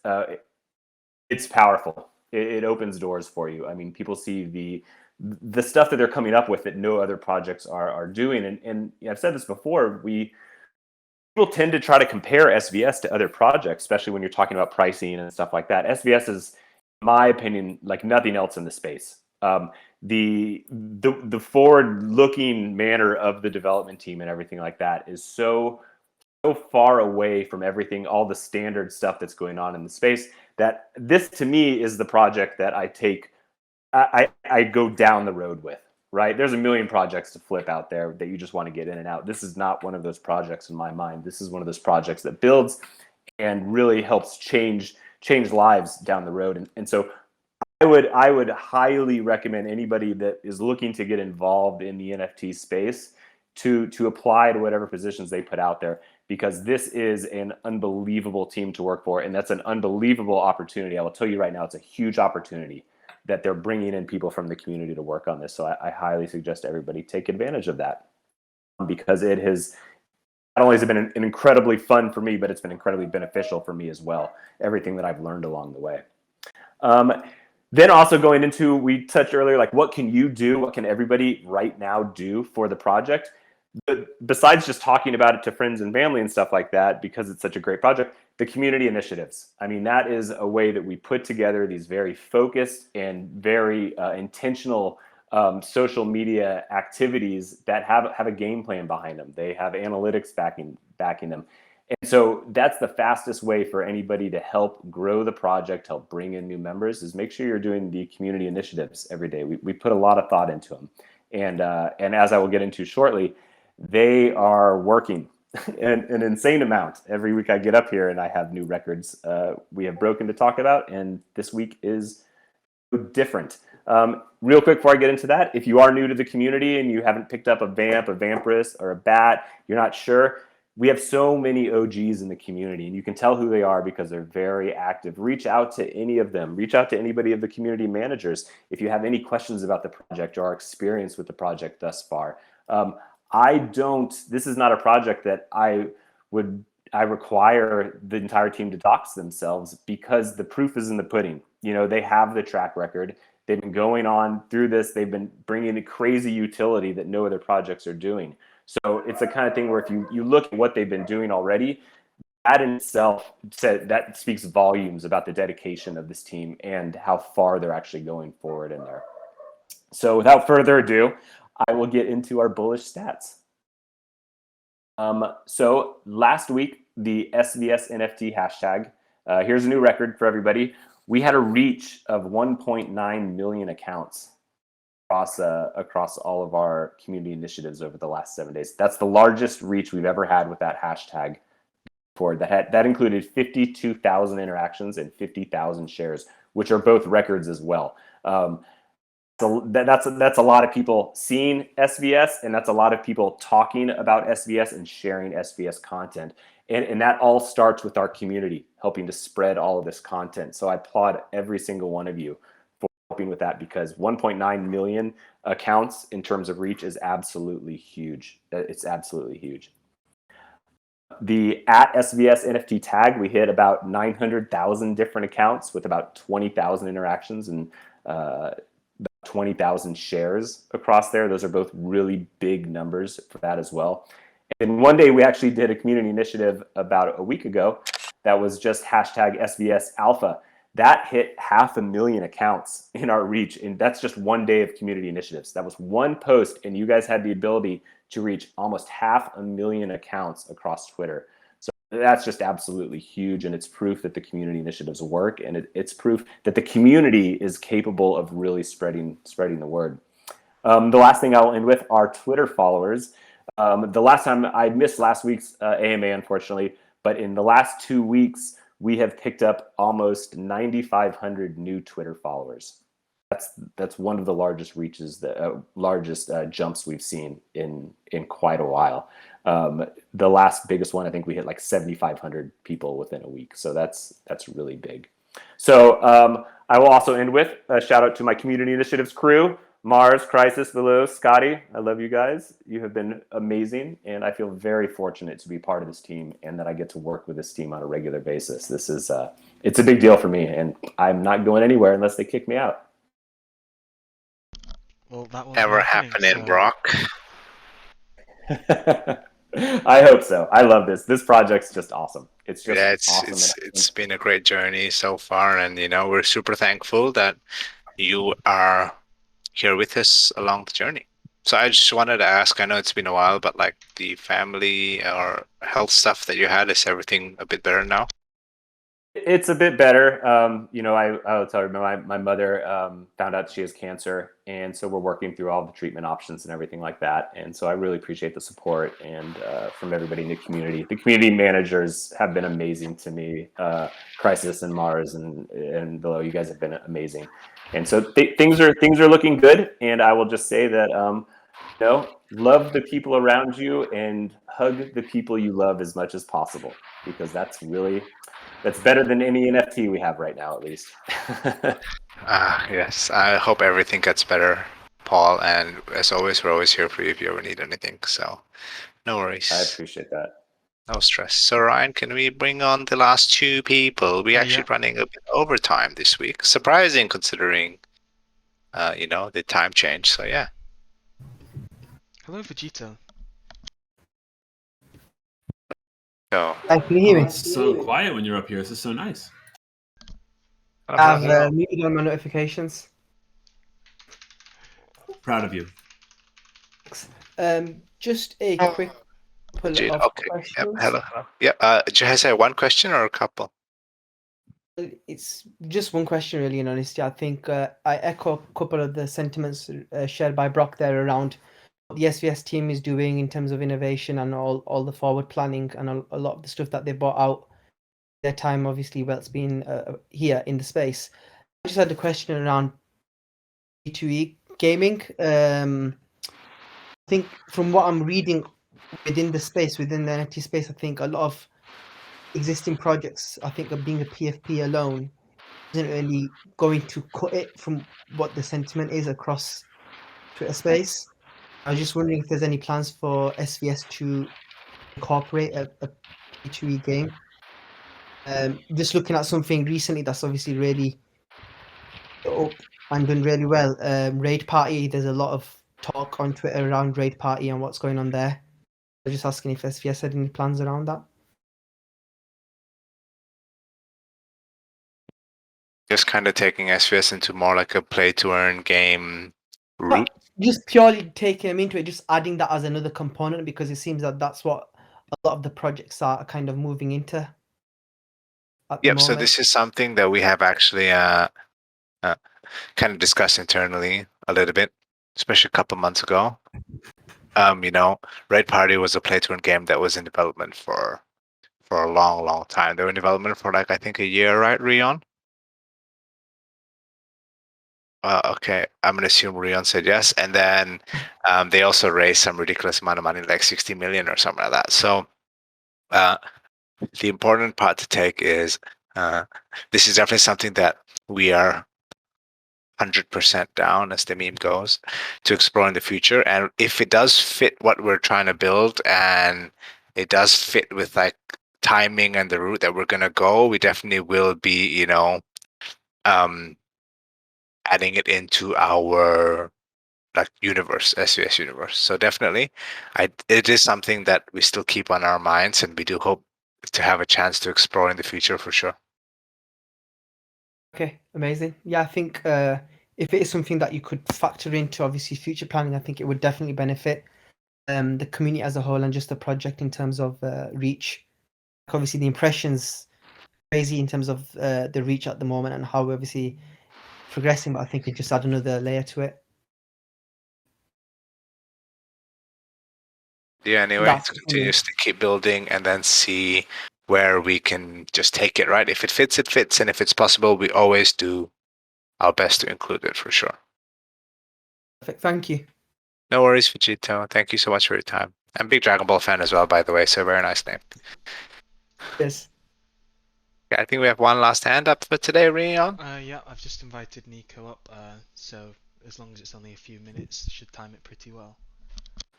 it's powerful. It opens doors for you. I mean, people see the stuff that they're coming up with that no other projects are doing. And I've said this before, people tend to try to compare SVS to other projects, especially when you're talking about pricing and stuff like that. SVS is, in my opinion, like nothing else in the space. The forward-looking manner of the development team and everything like that is so far away from everything, all the standard stuff that's going on in the space, that this to me is the project that I go down the road with, right? There's a million projects to flip out there that you just want to get in and out. This is not one of those projects in my mind. This is one of those projects that builds and really helps change lives down the road. And so I would highly recommend anybody that is looking to get involved in the NFT space to apply to whatever positions they put out there, because this is an unbelievable team to work for, and that's an unbelievable opportunity. I will tell you right now, it's a huge opportunity that they're bringing in people from the community to work on this. So I highly suggest everybody take advantage of that, because it has not only has it been an incredibly fun for me, but it's been incredibly beneficial for me as well. Everything that I've learned along the way. Then also going into, we touched earlier, like what can you do? What can everybody right now do for the project? But besides just talking about it to friends and family and stuff like that, because it's such a great project, the community initiatives. I mean, that is a way that we put together these very focused and very intentional social media activities that have a game plan behind them. They have analytics backing them. And so that's the fastest way for anybody to help grow the project, help bring in new members, is make sure you're doing the community initiatives every day. We put a lot of thought into them. And as I will get into shortly, they are working an insane amount. Every week I get up here and I have new records we have broken to talk about, and this week is different. Real quick before I get into that, if you are new to the community and you haven't picked up a Vamp, a Vampress, or a Bat, you're not sure, we have so many OGs in the community, and you can tell who they are because they're very active. Reach out to any of them. Reach out to anybody of the community managers if you have any questions about the project or our experience with the project thus far. This is not a project that I require the entire team to dox themselves, because the proof is in the pudding. They have the track record. They've been going on through this. They've been bringing a crazy utility that no other projects are doing. So it's the kind of thing where if you look at what they've been doing already, that in itself that speaks volumes about the dedication of this team and how far they're actually going forward in there. So without further ado, I will get into our bullish stats. So last week, the SVS NFT hashtag, here's a new record for everybody. We had a reach of 1.9 million accounts across all of our community initiatives over the last 7 days. That's the largest reach we've ever had with that hashtag. That included 52,000 interactions and 50,000 shares, which are both records as well. So that's a lot of people seeing SVS, and that's a lot of people talking about SVS and sharing SVS content. And that all starts with our community helping to spread all of this content. So I applaud every single one of you for helping with that, because 1.9 million accounts in terms of reach is absolutely huge. It's absolutely huge. The @SVS NFT tag, we hit about 900,000 different accounts with about 20,000 interactions and about 20,000 shares across there. Those are both really big numbers for that as well. And one day we actually did a community initiative about a week ago that was just hashtag SVS Alpha. That hit 500,000 accounts in our reach. And that's just one day of community initiatives. That was one post, and you guys had the ability to reach almost 500,000 accounts across Twitter. So that's just absolutely huge. And it's proof that the community initiatives work. And it's proof that the community is capable of really spreading the word. The last thing I'll end with are Twitter followers. The last time I missed last week's AMA, unfortunately, but in the last 2 weeks, we have picked up almost 9,500 new Twitter followers. That's one of the largest reaches, the largest jumps we've seen in quite a while. The last biggest one, I think we hit like 7,500 people within a week. So that's really big. So I will also end with a shout out to my community initiatives crew. Mars, Crisis, Below, Scotty, I love you guys. You have been amazing, and I feel very fortunate to be part of this team and that I get to work with this team on a regular basis. This is it's a big deal for me, and I'm not going anywhere unless they kick me out. Well, that was Never happening, Brock. I hope so. I love this. This project's just awesome. It's just awesome. It's been a great journey so far, and we're super thankful that you are here with us along the journey. So I just wanted to ask, I know it's been a while, but like the family or health stuff that you had, is everything a bit better now? It's a bit better. I'll tell you, my mother found out she has cancer, and so we're working through all the treatment options and everything like that. And so I really appreciate the support and from everybody in the community. The community managers have been amazing to me. Crisis and Mars and Below, you guys have been amazing. And so things are looking good. And I will just say that love the people around you and hug the people you love as much as possible, because that's better than any NFT we have right now, at least. Yes, I hope everything gets better, Paul. And as always, we're always here for you if you ever need anything. So no worries. I appreciate that. No stress. So Ryan, can we bring on the last two people? We're actually running a bit overtime this week. Surprising considering, the time change. So yeah. Hello, Vegeta. So. Can you hear me? It's so quiet when you're up here. This is so nice. I've muted on my notifications. Proud of you. Just a quick couple of questions. Yep. Hello. Yeah. Do you have one question or a couple? It's just one question, really, in honesty. I think I echo a couple of the sentiments shared by Brock there around what the SVS team is doing in terms of innovation and all the forward planning and a lot of the stuff that they brought out their time, obviously, while it's been here in the space. I just had a question around B2E gaming. I think from what I'm reading within the space, within the NFT space, I think a lot of existing projects, I think, of being a PFP alone isn't really going to cut it from what the sentiment is across Twitter space. I was just wondering if there's any plans for SVS to incorporate a P2E game. Just looking at something recently that's obviously really up and done really well. Raid Party, there's a lot of talk on Twitter around Raid Party and what's going on there. I was just asking if SVS had any plans around that. Just kind of taking SVS into more like a play-to-earn game route? Just purely taking them into it, just adding that as another component, because it seems that that's what a lot of the projects are kind of moving into. Yep, so this is something that we have actually kind of discussed internally a little bit, especially a couple months ago. Raid Party was a play-to-earn game that was in development for a long, long time. They were in development for I think a year, right, Rion? Okay, I'm gonna assume Rion said yes, and then they also raised some ridiculous amount of money, like 60 million or something like that. So the important part to take is this is definitely something that we are 100% down, as the meme goes, to explore in the future. And if it does fit what we're trying to build, and it does fit with like timing and the route that we're gonna go, we definitely will be, adding it into our like universe, SVS universe. So definitely, it is something that we still keep on our minds, and we do hope to have a chance to explore in the future for sure. Okay, amazing. Yeah, I think if it is something that you could factor into obviously future planning, I think it would definitely benefit the community as a whole and just the project in terms of reach. Obviously, the impressions crazy in terms of the reach at the moment and how we're obviously progressing, but I think it just add another layer to it. Yeah, anyway, That's to continuously keep building and then see where we can just take it, right? If it fits, it fits. And if it's possible, we always do our best to include it for sure. perfect. Thank you. No worries, Vegito. Thank you so much for your time. I'm a big Dragon Ball fan as well, by the way, so very nice name. Yes. Yeah, I think we have one last hand up for today, Rion. Yeah, I've just invited Nico up, so as long as it's only a few minutes, should time it pretty well.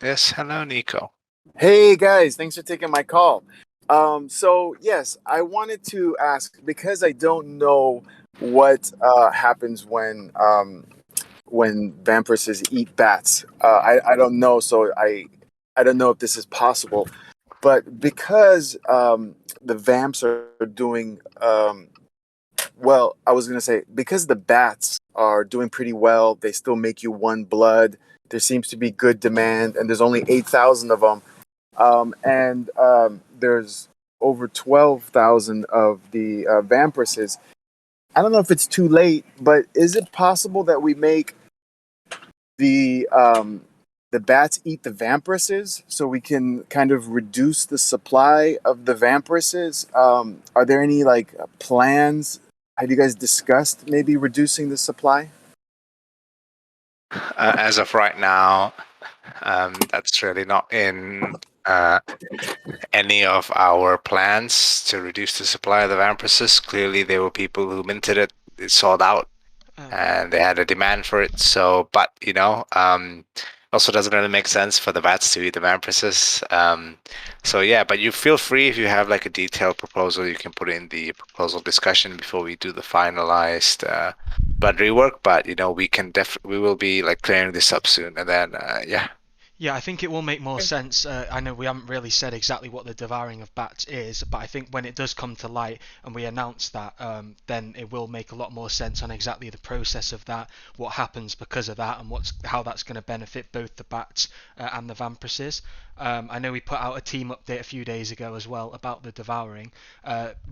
Yes, hello, Nico. Hey guys, thanks for taking my call. So yes, I wanted to ask because I don't know what happens when vampiruses eat bats. I don't know, so I don't know if this is possible. But because the vamps are doing well, I was gonna say because the bats are doing pretty well, they still make you one blood. There seems to be good demand, and there's only 8,000 of them. And there's over 12,000 of the vampiruses. I don't know if it's too late, but is it possible that we make the bats eat the vampiruses so we can kind of reduce the supply of the vampiruses? Are there any like plans? Have you guys discussed maybe reducing the supply? As of right now, that's really not in any of our plans to reduce the supply of the vampiruses. Clearly, there were people who minted it, it sold out, and they had a demand for it. So, but also doesn't really make sense for the bats to eat the vampiruses. So yeah, but you feel free if you have like a detailed proposal, you can put in the proposal discussion before we do the finalized blood rework. But we will be like clearing this up soon, and then yeah. Yeah, I think it will make more sense. I know we haven't really said exactly what the devouring of bats is, but I think when it does come to light and we announce that, then it will make a lot more sense on exactly the process of that, what happens because of that, and how that's going to benefit both the bats and the vampiruses. I know we put out a team update a few days ago as well about the devouring.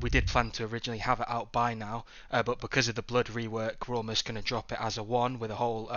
We did plan to originally have it out by now, but because of the blood rework, we're almost going to drop it as a one with a whole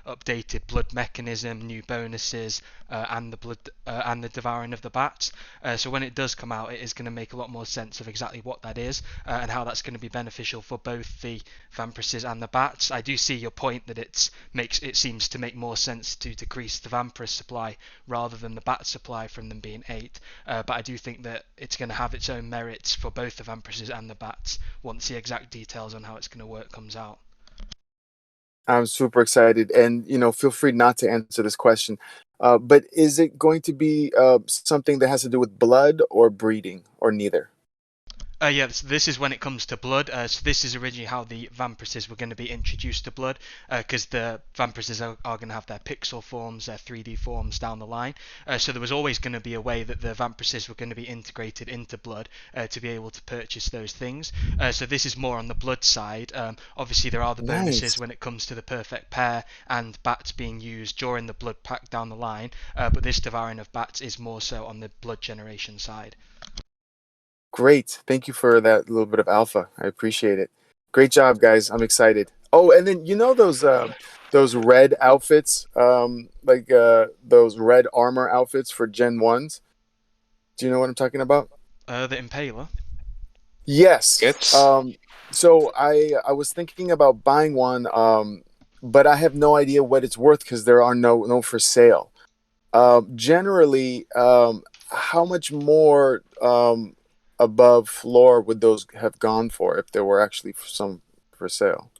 updated blood mechanism, new bonuses, and the blood and the devouring of the bats. So when it does come out, it is going to make a lot more sense of exactly what that is and how that's going to be beneficial for both the vampiruses and the bats. I do see your point that it seems to make more sense to decrease the vampirus supply rather than the bat supply from them being 8. But I do think that it's going to have its own merits for both the vampiruses and the bats once the exact details on how it's going to work comes out. I'm super excited, and feel free not to answer this question. But is it going to be something that has to do with blood or breeding, or neither? Yeah, this is when it comes to blood. So this is originally how the vampiruses were going to be introduced to blood, because the vampiruses are going to have their pixel forms, their 3D forms down the line. So there was always going to be a way that the vampiruses were going to be integrated into blood to be able to purchase those things. So this is more on the blood side. Obviously, there are the bonuses Nice. when it comes to the perfect pair and bats being used during the blood pack down the line. But this devouring of bats is more so on the blood generation side. Great. Thank you for that little bit of alpha. I appreciate it. Great job, guys. I'm excited. Oh, and then those red outfits, like those red armor outfits for Gen 1s. Do you know what I'm talking about? The Impaler. Yes. It's So I was thinking about buying one, but I have no idea what it's worth because there are no for sale. Generally, how much more above floor would those have gone for if there were actually some for sale?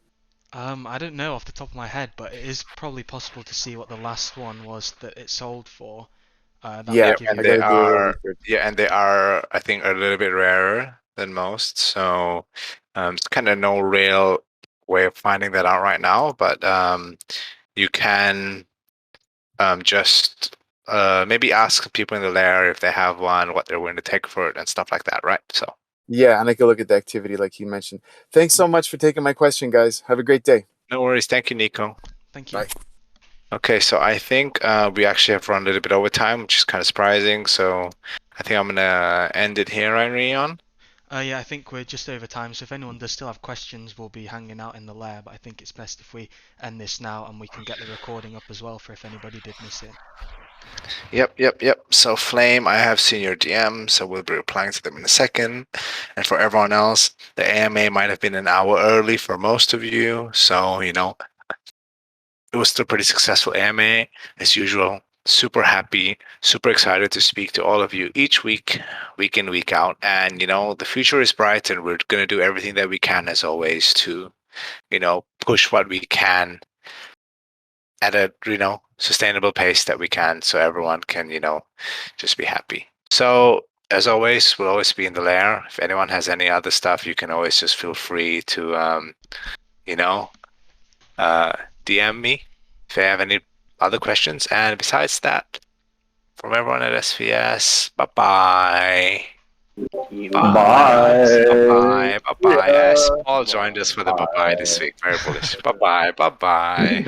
I don't know off the top of my head, but it is probably possible to see what the last one was that it sold for. That Yeah, might yeah, give and you I a they gotta bit do a more. little are research. yeah, and they are I think a little bit rarer than most. So it's kind of no real way of finding that out right now, but you can just maybe ask people in the lair if they have one, what they're willing to take for it, and stuff like that, right? So Yeah, and I can look at the activity like you mentioned. Thanks so much for taking my question, guys. Have a great day. no worries. Thank you, Nico. Thank you. Bye. Okay, so I think we actually have run a little bit over time, which is kind of surprising. So I think I'm gonna end it here, right, Rion? Yeah, I think we're just over time, so if anyone does still have questions, we'll be hanging out in the lair, but I think it's best if we end this now and we can get the recording up as well for if anybody did miss it. Yep. So Flame, I have seen your DM, so we'll be replying to them in a second. And for everyone else, the AMA might have been an hour early for most of you, so it was still pretty successful AMA as usual. Super happy, super excited to speak to all of you each week, week in, week out. And the future is bright, and we're gonna do everything that we can, as always, to push what we can at a sustainable pace that we can, so everyone can just be happy. So as always, we'll always be in the lair. If anyone has any other stuff, you can always just feel free to DM me if you have any other questions. And besides that, from everyone at SVS, bye-bye. Bye-bye. Yes, Paul joined us for the bye-bye this week. Very bullish. Bye-bye. Bye-bye.